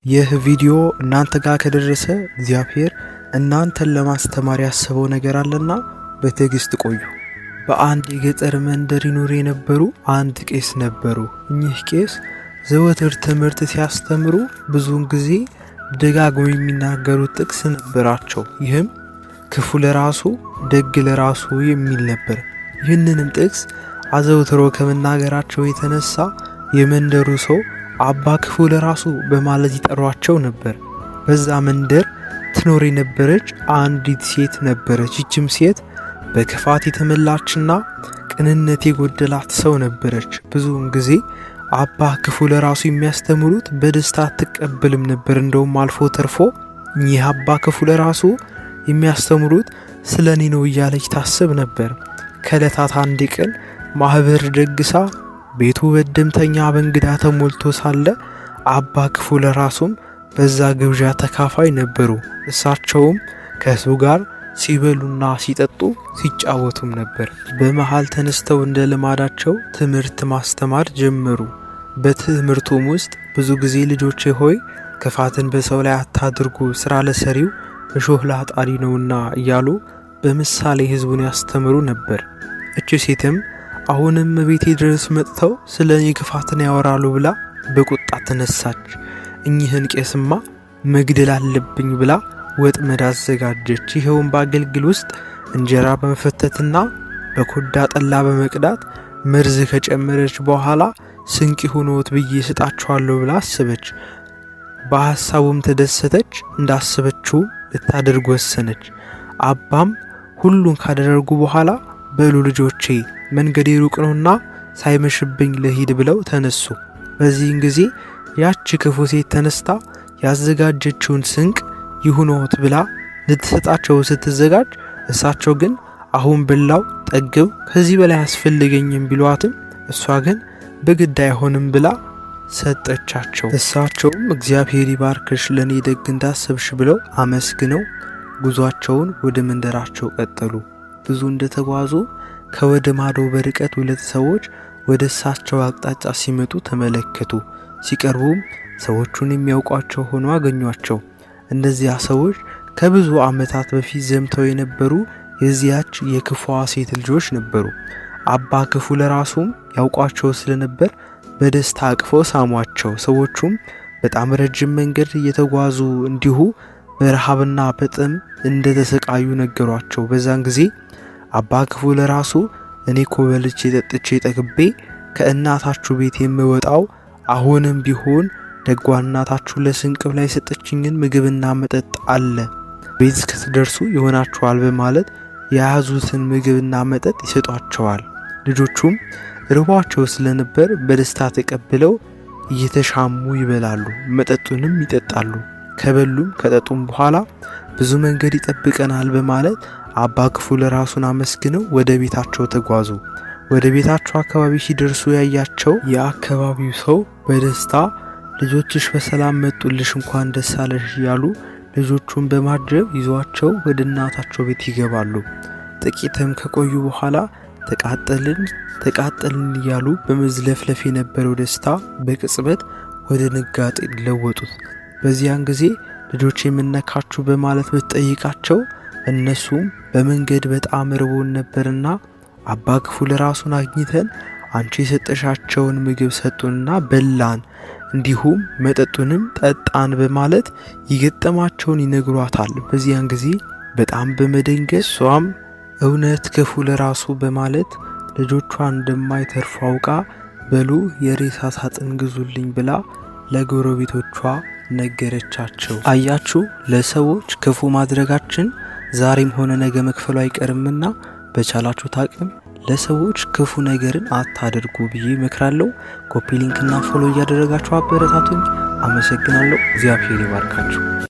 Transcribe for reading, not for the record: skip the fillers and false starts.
ይህ ቪዲዮ እናንተ ጋር ከደረሰ እግዚአብሔር እናንተን ለማስተማር ያሰበው ነገር አለና በትዕግስት ቆዩ። በአንድ የገጠር መንደር ይኖሩ የነበሩ አንድ ቄስ ነበሩ። እኚህ ቄስ ዘወትር ትምህርት ሲያስተምሩ ብዙውን ጊዜ ደጋግመው የሚናገሩት ጥቅስ ነበራቸው። ይህም ክፉ ለራሱ ደግ ለራሱ የሚል ነበር። ይህንንም ጥቅስ አዘውትሮ ከመናገራቸው የተነሳ የመንደሩ ሰው አባ ክፉ ለራሱ በማለት ይጠሯቸው ነበር። በዛ መንደር ትኖር የነበረች አንዲት ሴት ነበረች። ይህችም ሴት በክፋት የተመላችና ቅንነት የጎደላት ሰው ነበረች። ብዙውን ጊዜ አባ ክፉ ለራሱ የሚያስተምሩት በደስታ አትቀበልም ነበር። እንደውም አልፎ ተርፎ ይህ አባ ክፉ ለራሱ የሚያስተምሩት ስለኔ ነው እያለች ታስብ ነበር። ከዕለታት አንድ ቀን ማህበር ደግሳ ቤቱ በደምተኛ በእንግዳ ተሞልቶ ሳለ አባ ክፉ ለራሱም በዛ ግብዣ ተካፋይ ነበሩ። እሳቸውም ከሱ ጋር ሲበሉና ሲጠጡ ሲጫወቱም ነበር። በመሃል ተነስተው እንደ ልማዳቸው ትምህርት ማስተማር ጀመሩ። በትምህርቱም ውስጥ ብዙ ጊዜ ልጆቼ ሆይ ክፋትን በሰው ላይ አታድርጉ፣ ስራ ለሰሪው እሾህ ላጣሪ ነውና እያሉ በምሳሌ ህዝቡን ያስተምሩ ነበር። እቺ ሴትም አሁንም ቤቴ ድረስ መጥተው ስለኔ ክፋትን ያወራሉ ብላ በቁጣ ተነሳች። እኚህን ቄስማ መግደል አለብኝ ብላ ወጥመድ አዘጋጀች። ይሄውን በአገልግል ውስጥ እንጀራ በመፈተትና በኮዳ ጠላ በመቅዳት መርዝ ከጨመረች በኋላ ስንቅ ሆኖት ብዬ ስጣቸዋለሁ ብላ አሰበች። በሐሳቡም ተደሰተች። እንዳሰበችው ልታደርግ ወሰነች። አባም ሁሉን ካደረጉ በኋላ በሉ ልጆቼ መንገዴ ሩቅ ነውና ሳይመሽብኝ ለሂድ ብለው ተነሱ። በዚህን ጊዜ ያቺ ክፉ ሴት ተነስታ ያዘጋጀችውን ስንቅ ይሁኖት ብላ ልትሰጣቸው ስትዘጋጅ እሳቸው ግን አሁን በላው ጠግብ ከዚህ በላይ አስፈልገኝም ቢሏትም እሷ ግን በግድ አይሆንም ብላ ሰጠቻቸው። እሳቸውም እግዚአብሔር ይባርክሽ ለኔ ደግ እንዳሰብሽ ብለው አመስግነው ጉዟቸውን ወደ መንደራቸው ቀጠሉ። ብዙ እንደተጓዙ ከወደ ማዶ በርቀት ሁለት ሰዎች ወደ እሳቸው አቅጣጫ ሲመጡ ተመለከቱ። ሲቀርቡም ሰዎቹን የሚያውቋቸው ሆኖ አገኟቸው። እነዚያ ሰዎች ከብዙ ዓመታት በፊት ዘምተው የነበሩ የዚያች የክፉዋ ሴት ልጆች ነበሩ። አባ ክፉ ለራሱም ያውቋቸው ስለነበር በደስታ አቅፈው ሳሟቸው። ሰዎቹም በጣም ረጅም መንገድ እየተጓዙ እንዲሁ በረሃብና በጥም እንደተሰቃዩ ነገሯቸው። በዛን ጊዜ አባ ክፉ ለራሱ እኔ ኮበልቼ ጠጥቼ ጠግቤ ከእናታችሁ ቤት የምወጣው አሁንም ቢሆን ደጓ እናታችሁ ለስንቅ ላይ የሰጠችኝን ምግብና መጠጥ አለ፣ ቤት እስክትደርሱ ይሆናችኋል በማለት የያዙትን ምግብና መጠጥ ይሰጧቸዋል። ልጆቹም ርቧቸው ስለነበር በደስታ ተቀብለው እየተሻሙ ይበላሉ፣ መጠጡንም ይጠጣሉ። ከበሉም ከጠጡም በኋላ ብዙ መንገድ ይጠብቀናል በማለት አባ ክፉ ለራሱን አመስግነው ወደ ቤታቸው ተጓዙ። ወደ ቤታቸው አካባቢ ሲደርሱ ያያቸው የአካባቢው ሰው በደስታ ልጆችሽ በሰላም መጡልሽ እንኳን ደስ አለሽ እያሉ ልጆቹን በማጀብ ይዟቸው ወደ እናታቸው ቤት ይገባሉ። ጥቂትም ከቆዩ በኋላ ተቃጠልን እያሉ በመዝለፍለፍ የነበረው ደስታ በቅጽበት ወደ ንጋጤ ለወጡት። በዚያን ጊዜ ልጆች የምነካችሁ በማለት ብትጠይቃቸው እነሱም በመንገድ በጣም ርቦን ነበርና አባ ክፉ ለራሱን አግኝተን አንቺ የሰጠሻቸውን ምግብ ሰጡንና በላን፣ እንዲሁም መጠጡንም ጠጣን በማለት የገጠማቸውን ይነግሯታል። በዚያን ጊዜ በጣም በመደንገጥ እሷም እውነት ክፉ ለራሱ በማለት ልጆቿ እንደማይተርፉ አውቃ በሉ የሬሳ ሳጥን ግዙልኝ ብላ ለጎረቤቶቿ ነገረቻቸው። አያችሁ፣ ለሰዎች ክፉ ማድረጋችን ዛሬም ሆነ ነገ መክፈሉ አይቀርምና በቻላችሁት አቅም ለሰዎች ክፉ ነገርን አታድርጉ ብዬ እመክራለሁ። ኮፒ ሊንክና ፎሎ እያደረጋችሁ አበረታቱኝ። አመሰግናለሁ። እግዚአብሔር ይባርካችሁ።